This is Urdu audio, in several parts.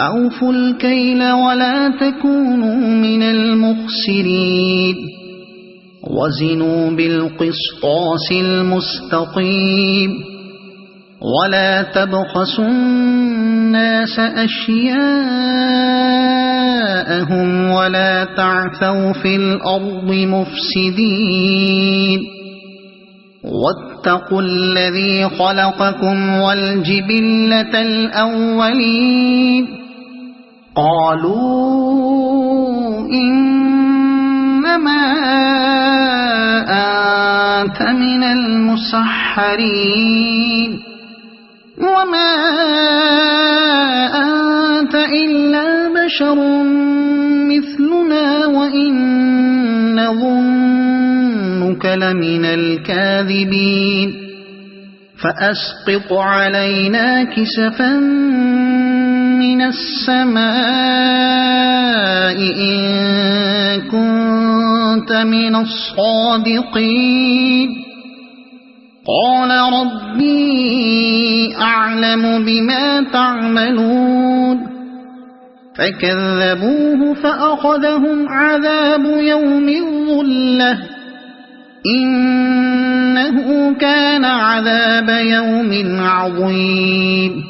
أوفوا الكيل ولا تكونوا من المخسرين وزنوا بالقسطاس المستقيم ولا تبخسوا الناس أشياءهم ولا تعثوا في الأرض مفسدين واتقوا الذي خلقكم والجبلة الأولين قالوا إنما أنت من المسحرين وما أنت إلا بشر مثلنا وإن نظنك لمن الكاذبين فأسقط علينا كسفا من السماء إن كنت من الصادقين قال ربي أعلم بما تعملون فكذبوه فأخذهم عذاب يوم الظلة إنه كان عذاب يوم عظيم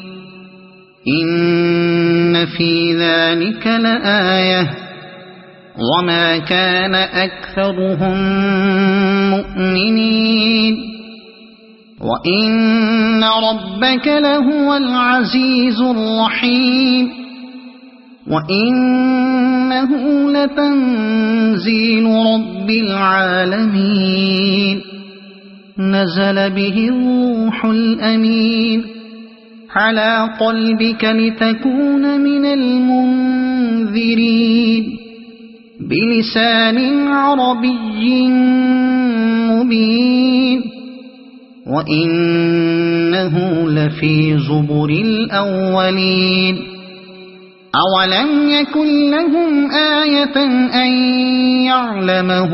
إن في ذلك لآية وما كان أكثرهم مؤمنين وإن ربك لهو العزيز الرحيم وإنه لتنزيل رب العالمين نزل به الروح الأمين على قلبك لتكون من المنذرين بلسان عربي مبين وإنه لفي زبر الأولين أولم يكن لهم آية أن يعلمه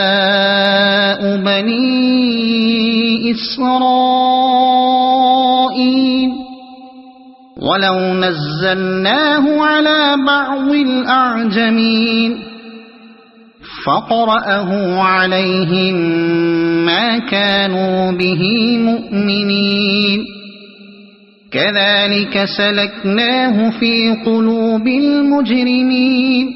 علماء بني إسرائيل ولو نزلناه على بعض الأعجمين فقرأه عليهم ما كانوا به مؤمنين كذلك سلكناه في قلوب المجرمين